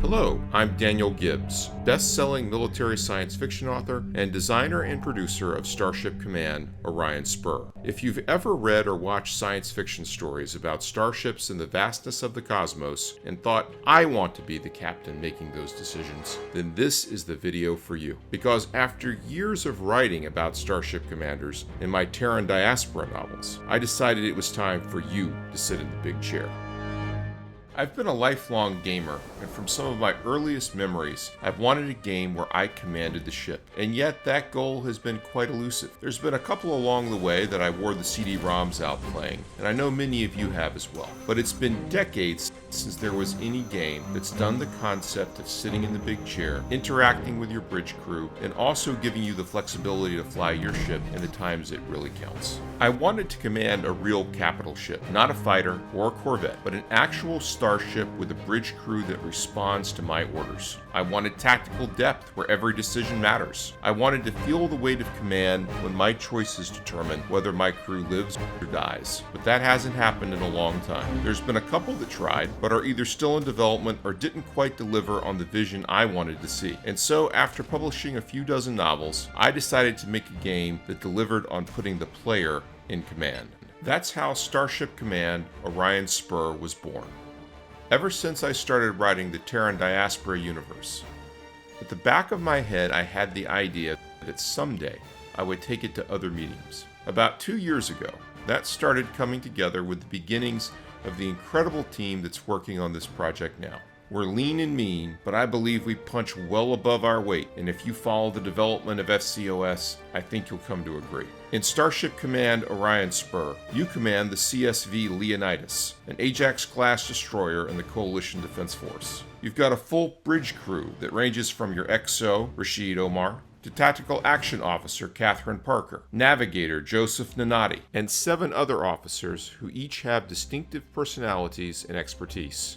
Hello, I'm Daniel Gibbs, best-selling military science fiction author and designer and producer of Starship Command, Orion Spur. If you've ever read or watched science fiction stories about starships and the vastness of the cosmos and thought, I want to be the captain making those decisions, then this is the video for you. Because after years of writing about Starship Commanders in my Terran Diaspora novels, I decided it was time for you to sit in the big chair. I've been a lifelong gamer, and from some of my earliest memories, I've wanted a game where I commanded the ship, and yet that goal has been quite elusive. There's been a couple along the way that I wore the CD-ROMs out playing, and I know many of you have as well. But it's been decades since there was any game that's done the concept of sitting in the big chair, interacting with your bridge crew, and also giving you the flexibility to fly your ship in the times it really counts. I wanted to command a real capital ship, not a fighter or a corvette, but an actual starship with a bridge crew that responds to my orders. I wanted tactical depth where every decision matters. I wanted to feel the weight of command when my choices determine whether my crew lives or dies. But that hasn't happened in a long time. There's been a couple that tried, but are either still in development or didn't quite deliver on the vision I wanted to see. And so, after publishing a few dozen novels, I decided to make a game that delivered on putting the player in command. That's how Starship Command Orion Spur was born. Ever since I started writing the Terran Diaspora universe, at the back of my head I had the idea that someday I would take it to other mediums. About 2 years ago, that started coming together with the beginnings of the incredible team that's working on this project now. We're lean and mean, but I believe we punch well above our weight, and if you follow the development of SCOS, I think you'll come to agree. In Starship Command Orion Spur, you command the CSV Leonidas, an Ajax-class destroyer in the Coalition Defense Force. You've got a full bridge crew that ranges from your XO, Rashid Omar, to Tactical Action Officer Catherine Parker, Navigator Joseph Nanati, and 7 other officers who each have distinctive personalities and expertise,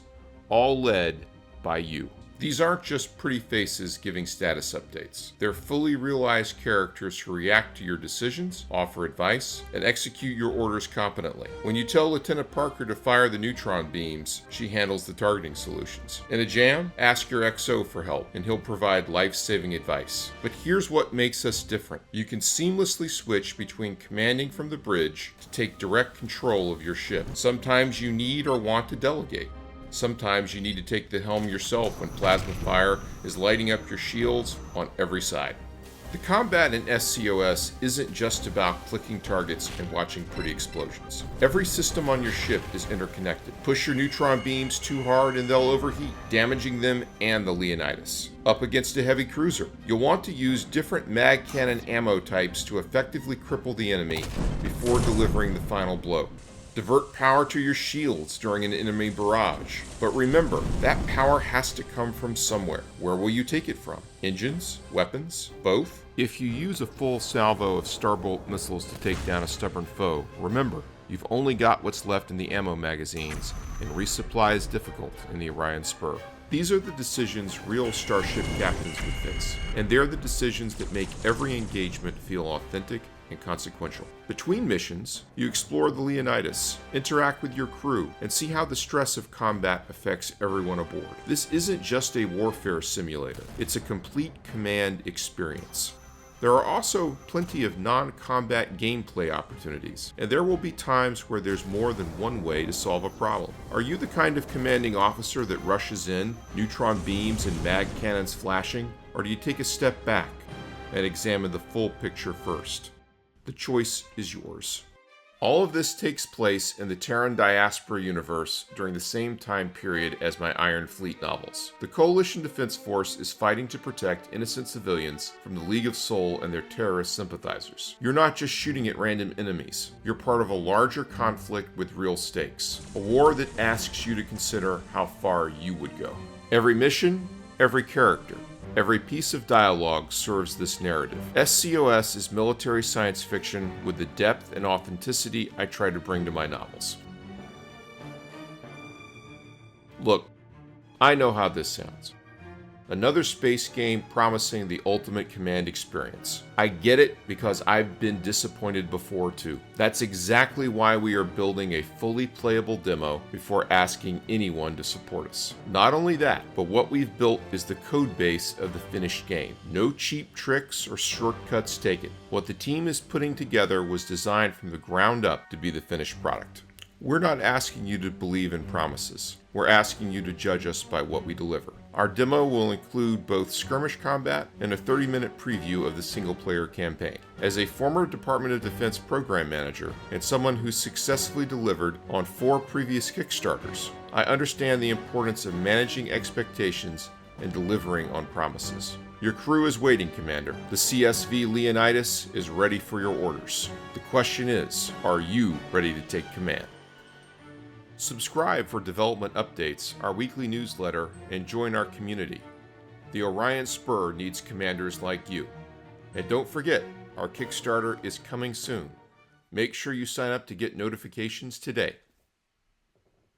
all led by you. These aren't just pretty faces giving status updates. They're fully realized characters who react to your decisions, offer advice, and execute your orders competently. When you tell Lieutenant Parker to fire the neutron beams, she handles the targeting solutions. In a jam, ask your XO for help, and he'll provide life-saving advice. But here's what makes us different. You can seamlessly switch between commanding from the bridge to take direct control of your ship. Sometimes you need or want to delegate. Sometimes you need to take the helm yourself when plasma fire is lighting up your shields on every side. The combat in SCOS isn't just about clicking targets and watching pretty explosions. Every system on your ship is interconnected. Push your neutron beams too hard and they'll overheat, damaging them and the Leonidas. Up against a heavy cruiser, you'll want to use different mag cannon ammo types to effectively cripple the enemy before delivering the final blow. Divert power to your shields during an enemy barrage. But remember, that power has to come from somewhere. Where will you take it from? Engines? Weapons? Both? If you use a full salvo of Starbolt missiles to take down a stubborn foe, remember, you've only got what's left in the ammo magazines, and resupply is difficult in the Orion Spur. These are the decisions real starship captains would face, and they're the decisions that make every engagement feel authentic and consequential. Between missions, you explore the Leonidas, interact with your crew, and see how the stress of combat affects everyone aboard. This isn't just a warfare simulator, it's a complete command experience. There are also plenty of non-combat gameplay opportunities, and there will be times where there's more than one way to solve a problem. Are you the kind of commanding officer that rushes in, neutron beams and mag cannons flashing, or do you take a step back and examine the full picture first? The choice is yours. All of this takes place in the Terran Diaspora universe during the same time period as my Iron Fleet novels. The Coalition Defense Force is fighting to protect innocent civilians from the League of Soul and their terrorist sympathizers. You're not just shooting at random enemies. You're part of a larger conflict with real stakes. A war that asks you to consider how far you would go. Every mission, every character, every piece of dialogue serves this narrative. SCOS is military science fiction with the depth and authenticity I try to bring to my novels. Look, I know how this sounds. Another space game promising the ultimate command experience. I get it because I've been disappointed before too. That's exactly why we are building a fully playable demo before asking anyone to support us. Not only that, but what we've built is the code base of the finished game. No cheap tricks or shortcuts taken. What the team is putting together was designed from the ground up to be the finished product. We're not asking you to believe in promises. We're asking you to judge us by what we deliver. Our demo will include both skirmish combat and a 30-minute preview of the single-player campaign. As a former Department of Defense program manager and someone who successfully delivered on 4 previous Kickstarters, I understand the importance of managing expectations and delivering on promises. Your crew is waiting, Commander. The CSV Leonidas is ready for your orders. The question is, are you ready to take command? Subscribe for development updates, our weekly newsletter, and join our community. The Orion Spur needs commanders like you. And don't forget, our Kickstarter is coming soon. Make sure you sign up to get notifications today.